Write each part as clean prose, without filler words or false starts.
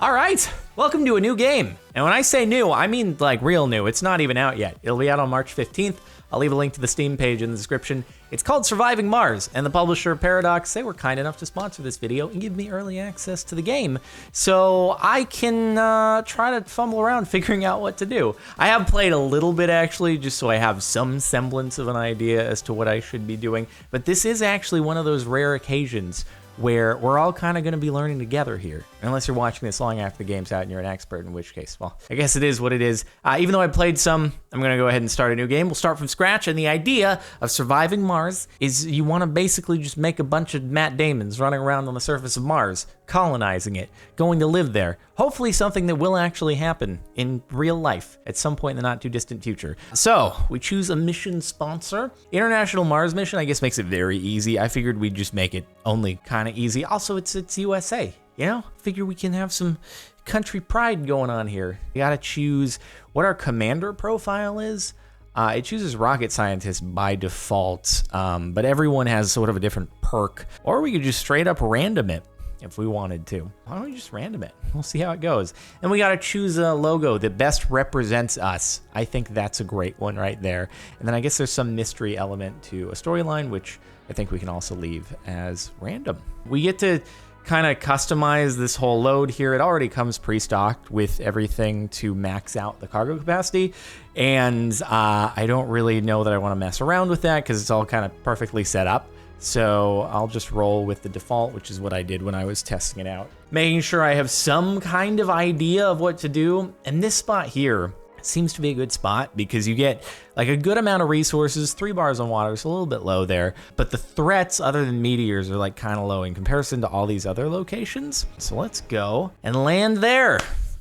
All right, welcome to a new game. And when I say new, I mean like real new. It's not even out yet. It'll be out on March 15th. I'll leave a link to the Steam page in the description. It's called Surviving Mars, and the publisher Paradox, they were kind enough to sponsor this video and give me early access to the game, so I can try to fumble around figuring out what to do. I have played a little bit actually, just so I have some semblance of an idea as to what I should be doing, but this is actually one of those rare occasions where we're all kind of going to be learning together here. Unless you're watching this long after the game's out and you're an expert, in which case, well, I guess it is what it is. Even though I played some, I'm going to go ahead and start a new game. We'll start from scratch, and the idea of Surviving Mars is you want to basically just make a bunch of Matt Damons running around on the surface of Mars, colonizing it, going to live there. Hopefully something that will actually happen in real life at some point in the not too distant future. So we choose a mission sponsor. International Mars mission, I guess, makes it very easy. I figured we'd just make it only kind of easy. Also, it's USA, you know? Figure we can have some country pride going on here. We gotta choose what our commander profile is. It chooses rocket scientist by default, but everyone has sort of a different perk. Or we could just straight up random it if we wanted to. Why don't we just random it? We'll see how it goes. And we gotta choose a logo that best represents us. I think that's a great one right there. And then I guess there's some mystery element to a storyline, which I think we can also leave as random. We get to kind of customize this whole load here. It already comes pre-stocked with everything to max out the cargo capacity. And I don't really know that I wanna mess around with that because it's all kind of perfectly set up. So I'll just roll with the default, which is what I did when I was testing it out. Making sure I have some kind of idea of what to do. And this spot here seems to be a good spot because you get like a good amount of resources, 3 bars on water, it's a little bit low there. But the threats other than meteors are like kind of low in comparison to all these other locations. So let's go and land there.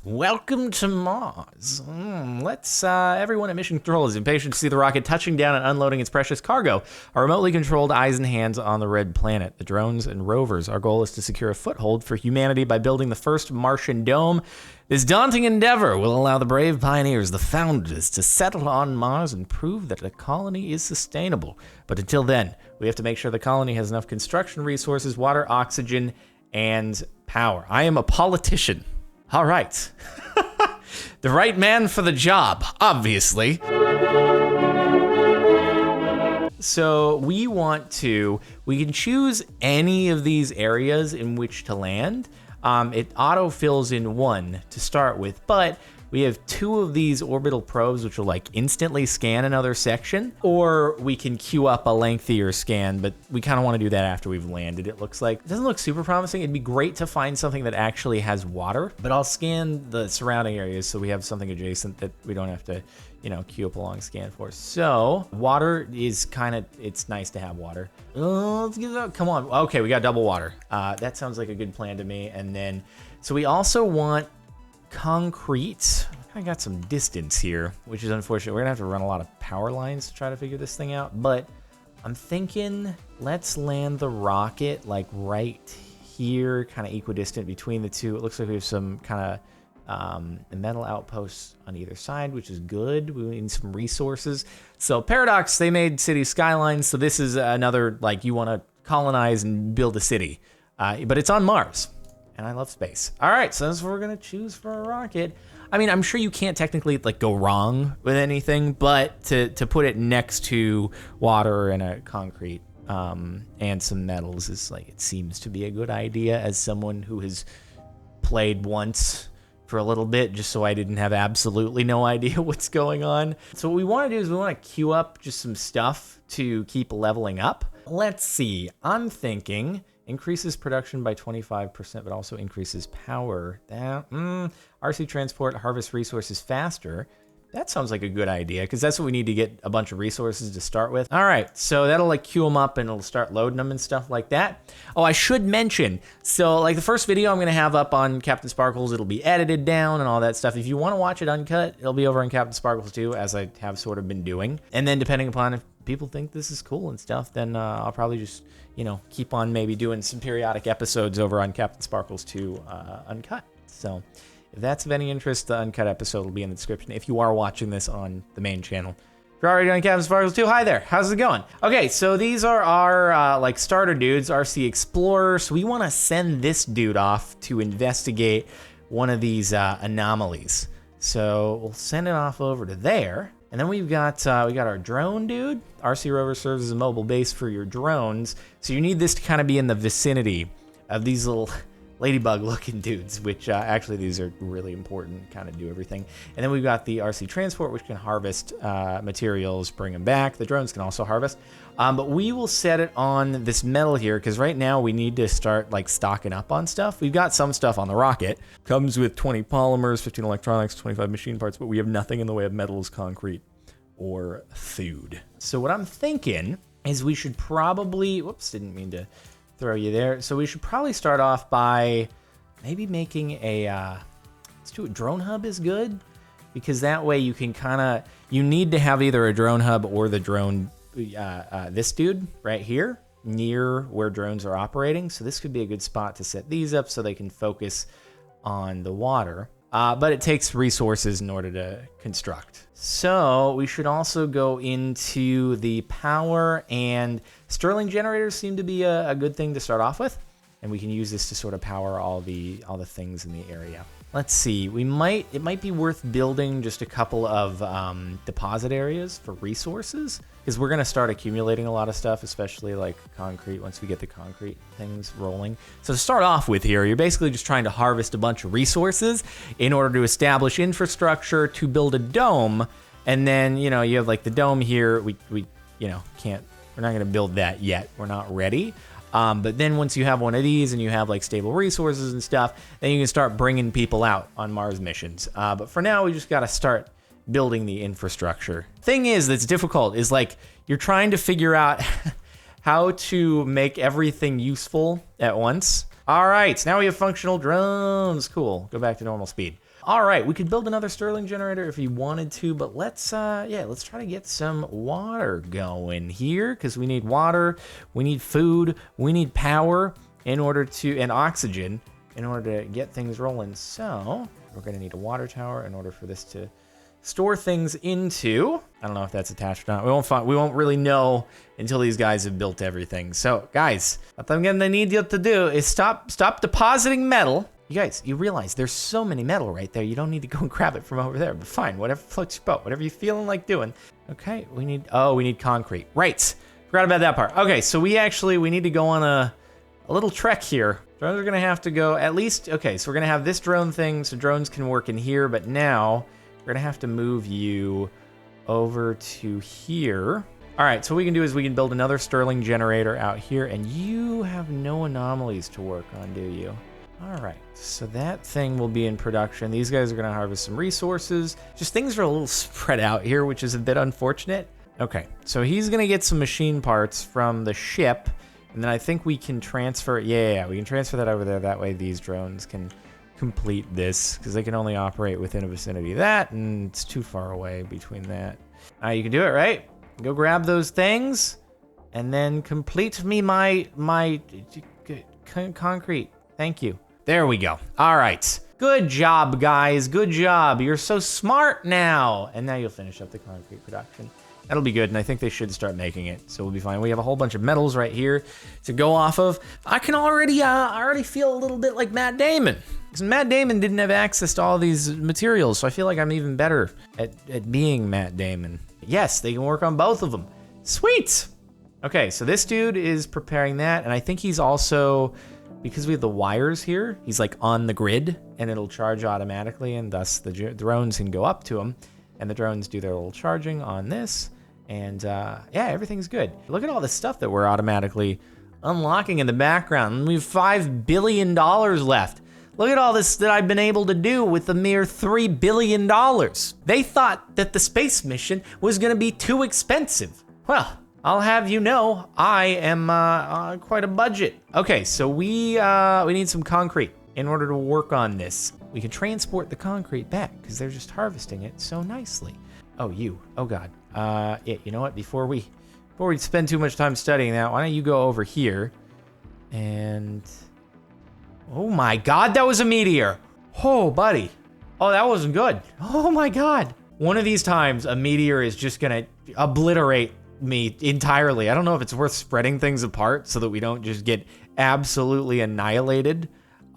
Welcome to Mars. Everyone at Mission Control is impatient to see the rocket touching down and unloading its precious cargo. Our remotely controlled eyes and hands on the red planet, the drones and rovers. Our goal is to secure a foothold for humanity by building the first Martian dome. This daunting endeavor will allow the brave pioneers, the founders, to settle on Mars and prove that the colony is sustainable. But until then, we have to make sure the colony has enough construction resources, water, oxygen, and power. I am a politician. All right. The right man for the job, obviously. So we can choose any of these areas in which to land. It auto fills in 1 to start with, but we have 2 of these orbital probes which will like instantly scan another section, or we can queue up a lengthier scan, but we kind of want to do that after we've landed. It looks like it doesn't look super promising. It'd be great to find something that actually has water, but I'll scan the surrounding areas so we have something adjacent that we don't have to, you know, queue up a long scan for. So water is kind of, it's nice to have water. Let's get it out. Come on. Okay, we got double water. That sounds like a good plan to me. And then, so we also want concrete. I got some distance here, which is unfortunate. We're gonna have to run a lot of power lines to try to figure this thing out, but I'm thinking let's land the rocket like right here, kind of equidistant between the two. It looks like we have some kind of metal outposts on either side, which is good. We need some resources. So Paradox, they made city skylines, so this is another, like, you want to colonize and build a city, but it's on Mars. And I love space. All right, so that's what we're gonna choose for a rocket. I mean, I'm sure you can't technically like go wrong with anything, but to put it next to water and a concrete and some metals is like, it seems to be a good idea as someone who has played once for a little bit, just so I didn't have absolutely no idea what's going on. So what we wanna do is we wanna queue up just some stuff to keep leveling up. Let's see, I'm thinking increases production by 25%, but also increases power. RC transport, harvest resources faster. That sounds like a good idea, because that's what we need to get a bunch of resources to start with. All right, so that'll like queue them up and it'll start loading them and stuff like that. Oh, I should mention, so like the first video I'm gonna have up on CaptainSparklez, it'll be edited down and all that stuff. If you wanna watch it uncut, it'll be over on CaptainSparklez too, as I have sort of been doing. And then depending upon if people think this is cool and stuff, then I'll probably just, you know, keep on maybe doing some periodic episodes over on CaptainSparklez too, uncut. So if that's of any interest, the uncut episode will be in the description if you are watching this on the main channel. If you're already on CaptainSparklez too, hi there, how's it going? Okay, so these are our like starter dudes, RC Explorer. So we want to send this dude off to investigate one of these anomalies. So we'll send it off over to there. And then we got our drone dude. RC rover serves as a mobile base for your drones. So you need this to kind of be in the vicinity of these little ladybug looking dudes, which actually these are really important, kind of do everything. And then we've got the RC transport, which can harvest materials, bring them back. The drones can also harvest. But we will set it on this metal here, because right now we need to start like stocking up on stuff. We've got some stuff on the rocket. Comes with 20 polymers, 15 electronics, 25 machine parts, but we have nothing in the way of metals, concrete, or food. So what I'm thinking is we should probably, whoops, didn't mean to throw you there. So we should probably start off by maybe making a, let's do a drone hub is good, because that way you can kind of, you need to have either a drone hub or the drone, this dude right here near where drones are operating. So this could be a good spot to set these up so they can focus on the water. But it takes resources in order to construct. So we should also go into the power, and Stirling generators seem to be a good thing to start off with. And we can use this to sort of power all the things in the area. Let's see, it might be worth building just a couple of deposit areas for resources, because we're gonna start accumulating a lot of stuff, especially like concrete, once we get the concrete things rolling. So to start off with here, you're basically just trying to harvest a bunch of resources in order to establish infrastructure to build a dome. And then, you know, you have like the dome here, we're not gonna build that yet, we're not ready. But then once you have one of these and you have like stable resources and stuff, then you can start bringing people out on Mars missions. But for now, we just got to start building the infrastructure. Thing is that's difficult is like you're trying to figure out how to make everything useful at once. All right, so now we have functional drones. Cool. Go back to normal speed. All right, we could build another Stirling generator if you wanted to, but let's try to get some water going here, because we need water, we need food, we need power in order to, and oxygen in order to get things rolling. So we're gonna need a water tower in order for this to store things into. I don't know if that's attached or not. We won't really know until these guys have built everything. So guys, what I'm gonna need you to do is stop depositing metal. You guys, you realize there's so many metal right there. You don't need to go and grab it from over there. But fine, whatever floats your boat, whatever you're feeling like doing. Okay, we need concrete. Right, forgot about that part. Okay, so we need to go on a little trek here. Drones are gonna have to go at least, okay, so we're gonna have this drone thing so drones can work in here, but now we're gonna have to move you over to here. All right, so what we can do is we can build another Stirling generator out here, and you have no anomalies to work on, do you? All right, so that thing will be in production. These guys are gonna harvest some resources. Just things are a little spread out here, which is a bit unfortunate. Okay, so he's gonna get some machine parts from the ship, and then I think we can transfer, we can transfer that over there. That way these drones can complete this, because they can only operate within a vicinity of that, and it's too far away between that. You can do it, right? Go grab those things, and then complete me my concrete. Thank you. There we go. All right. Good job, guys. Good job. You're so smart now. And now you'll finish up the concrete production. That'll be good, and I think they should start making it, so we'll be fine. We have a whole bunch of metals right here to go off of. I can already feel a little bit like Matt Damon, because Matt Damon didn't have access to all these materials, so I feel like I'm even better at being Matt Damon. Yes, they can work on both of them. Sweet. Okay, so this dude is preparing that, and I think he's also, because we have the wires here, he's like on the grid, and it'll charge automatically, and thus the drones can go up to him, and the drones do their little charging on this, and yeah, everything's good. Look at all the stuff that we're automatically unlocking in the background. We have $5 billion left. Look at all this that I've been able to do with a mere $3 billion. They thought that the space mission was gonna be too expensive. Well, I'll have you know, I am on quite a budget. Okay, so we need some concrete in order to work on this. We can transport the concrete back because they're just harvesting it so nicely. Oh, God. Yeah, you know what? Before we spend too much time studying that, why don't you go over here and, oh my God, that was a meteor. Oh, buddy. Oh, that wasn't good. Oh my God. One of these times, a meteor is just gonna obliterate me entirely. I don't know if it's worth spreading things apart so that we don't just get absolutely annihilated.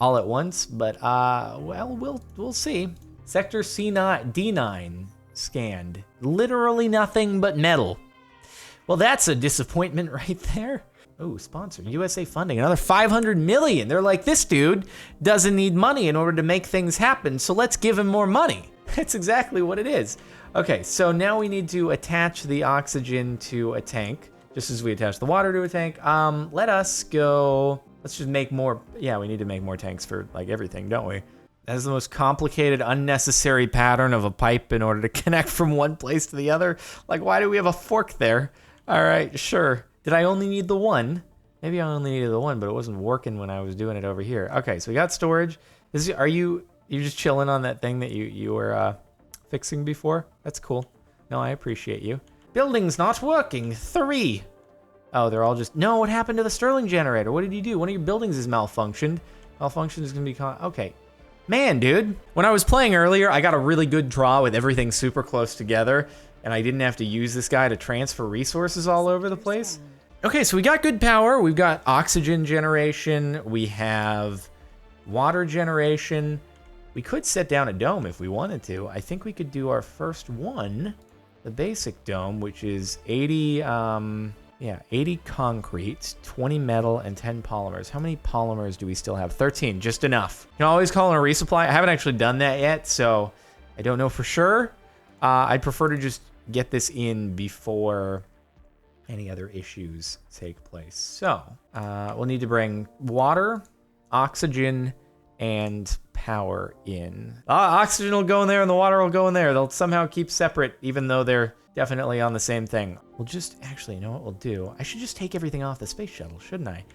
all at once, but well, we'll see. Sector C9 D9 scanned. Literally nothing but metal. Well, that's a disappointment right there. Oh, sponsor, USA funding, another 500 million. They're like, this dude doesn't need money in order to make things happen, so let's give him more money. That's exactly what it is. Okay, so now we need to attach the oxygen to a tank, just as we attach the water to a tank. Let us go, let's just make more, yeah, we need to make more tanks for like everything, don't we? That is the most complicated, unnecessary pattern of a pipe in order to connect from one place to the other. Like, why do we have a fork there? All right, sure. Did I only need the one? Maybe I only needed the one, but it wasn't working when I was doing it over here. Okay, so we got storage. Are you just chilling on that thing that you were fixing before? That's cool. No, I appreciate you. Building's not working. 3. Oh, they're all just... No, what happened to the Stirling generator? What did you do? One of your buildings is malfunctioned. Malfunction is going to be... Okay. Man, dude. When I was playing earlier, I got a really good draw with everything super close together, and I didn't have to use this guy to transfer resources all over the place. Okay, so we got good power. We've got oxygen generation. We have water generation. We could set down a dome if we wanted to. I think we could do our first one, the basic dome, which is 80 concrete, 20 metal, and 10 polymers. How many polymers do we still have? 13, just enough. You can always call in a resupply. I haven't actually done that yet, so I don't know for sure. I'd prefer to just get this in before any other issues take place. So we'll need to bring water, oxygen, and power in. Oxygen will go in there and the water will go in there. They'll somehow keep separate even though they're definitely on the same thing. We'll just, actually, you know what we'll do? I should just take everything off the space shuttle, shouldn't I?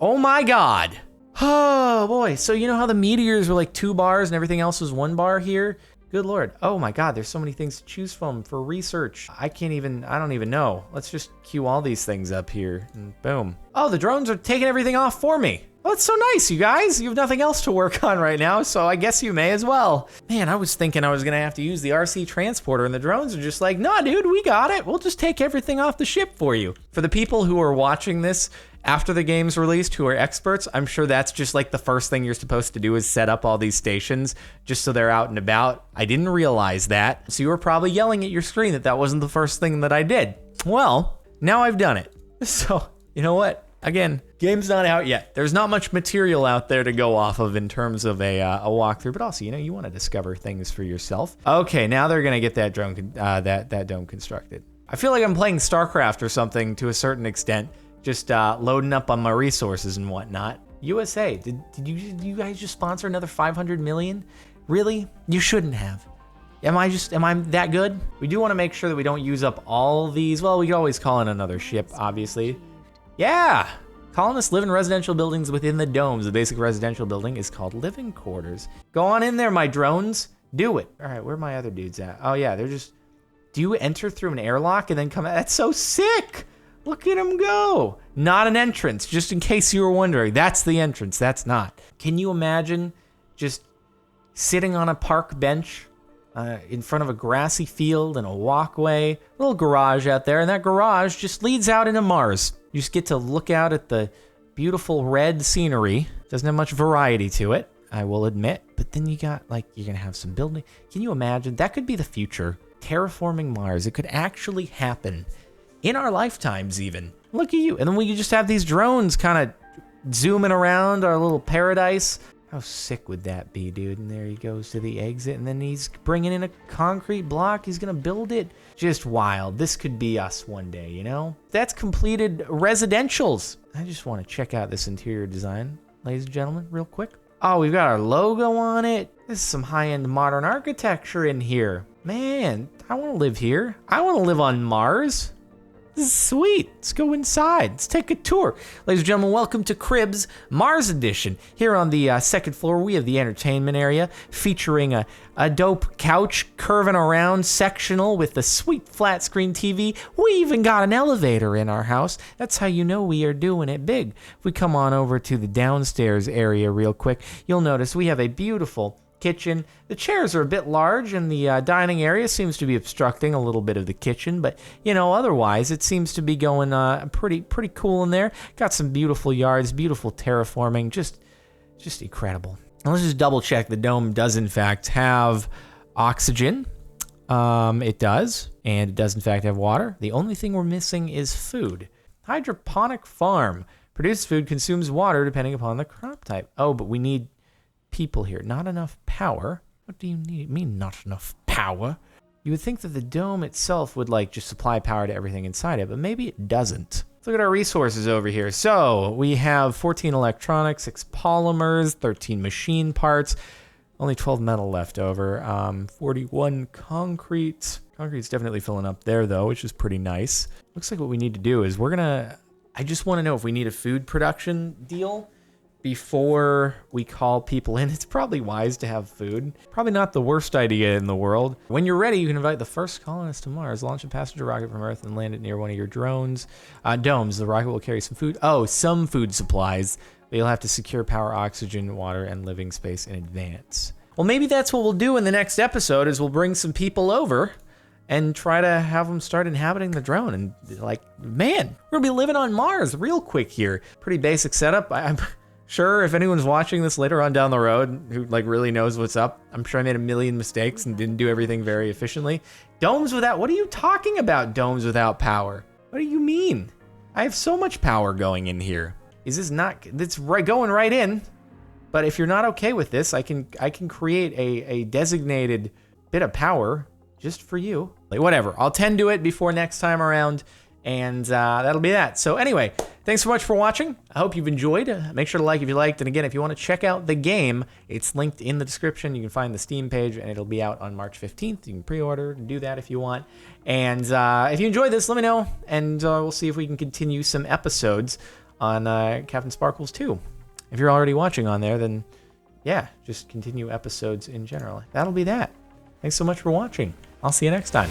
Oh my God. Oh boy, so you know how the meteors were like 2 bars and everything else was 1 bar here? Good Lord. Oh my God, there's so many things to choose from for research. I don't even know. Let's just queue all these things up here and boom. Oh, the drones are taking everything off for me. Oh, that's so nice, you guys. You have nothing else to work on right now, so I guess you may as well. Man, I was thinking I was gonna have to use the RC transporter and the drones are just like, nah, dude, we got it. We'll just take everything off the ship for you. For the people who are watching this after the game's released, who are experts, I'm sure that's just like the first thing you're supposed to do is set up all these stations just so they're out and about. I didn't realize that. So you were probably yelling at your screen that wasn't the first thing that I did. Well, now I've done it. So, you know what? Again, game's not out yet. There's not much material out there to go off of in terms of a walkthrough, but also, you know, you want to discover things for yourself. Okay, now they're gonna get that drone, that dome constructed. I feel like I'm playing StarCraft or something to a certain extent, just loading up on my resources and whatnot. USA, did you guys just sponsor another 500 million? Really? You shouldn't have. Am I that good? We do want to make sure that we don't use up all these. Well, we could always call in another ship, obviously. Yeah! Colonists live in residential buildings within the domes. The basic residential building is called living quarters. Go on in there, my drones. Do it. All right, where are my other dudes at? Oh yeah, they're just... Do you enter through an airlock and then come out? That's so sick! Look at them go. Not an entrance, just in case you were wondering. That's the entrance, that's not. Can you imagine just sitting on a park bench in front of a grassy field and a walkway, little garage out there, and that garage just leads out into Mars. You just get to look out at the beautiful red scenery. Doesn't have much variety to it, I will admit. But then you got, like, you're gonna have some building. Can you imagine? That could be the future. Terraforming Mars. It could actually happen. In our lifetimes, even. Look at you. And then we could just have these drones kind of zooming around our little paradise. How sick would that be, dude? And there he goes to the exit, and then he's bringing in a concrete block. He's gonna build it. Just wild. This could be us one day, you know? That's completed residentials. I just want to check out this interior design, ladies and gentlemen, real quick. Oh, we've got our logo on it. This is some high-end modern architecture in here. Man, I want to live here. I want to live on Mars. This is sweet. Let's go inside. Let's take a tour. Ladies and gentlemen, welcome to Cribs Mars Edition. Here on the second floor, we have the entertainment area featuring a dope couch curving around sectional with the sweet flat screen TV. We even got an elevator in our house. That's how you know we are doing it big. If we come on over to the downstairs area real quick, you'll notice we have a beautiful kitchen. The chairs are a bit large and the dining area seems to be obstructing a little bit of the kitchen, but you know, otherwise it seems to be going pretty cool in there. Got some beautiful yards, beautiful terraforming, just Just incredible. Now let's just double check the dome does in fact have oxygen. It does, and it does in fact have water. The only thing we're missing is food. Hydroponic farm. Produces food, consumes water depending upon the crop type. Oh, but we need people here. Not enough power. What do you mean not enough power? You would think that the dome itself would like just supply power to everything inside it, but maybe it doesn't. Let's look at our resources over here. So we have 14 electronics, 6 polymers, 13 machine parts, only 12 metal left over, 41 concrete. Concrete's definitely filling up there though, which is pretty nice. Looks like what we need to do is I just want to know if we need a food production deal before we call people in. It's probably wise to have food. Probably not the worst idea in the world. When you're ready, you can invite the first colonist to Mars, launch a passenger rocket from Earth, and land it near one of your domes. The rocket will carry some food. Oh, some food supplies. But you'll have to secure power, oxygen, water, and living space in advance. Well, maybe that's what we'll do in the next episode is we'll bring some people over and try to have them start inhabiting the drone. And like, man, we're gonna be living on Mars real quick here. Pretty basic setup. I'm sure if anyone's watching this later on down the road who like really knows what's up, I'm sure I made a million mistakes and didn't do everything very efficiently. Domes without, what are you talking about, domes without power? What do you mean? I have so much power going in here. Is this not, it's right going right in. But if you're not okay with this, I can create a designated bit of power just for you. Like whatever, I'll tend to it before next time around. And that'll be that. So anyway, thanks so much for watching. I hope you've enjoyed. Make sure to like if you liked. And again, if you want to check out the game, it's linked in the description. You can find the Steam page and it'll be out on March 15th. You can pre-order and do that if you want. And if you enjoyed this, let me know. And we'll see if we can continue some episodes on CaptainSparklez 2. If you're already watching on there, then yeah, just continue episodes in general. That'll be that. Thanks so much for watching. I'll see you next time.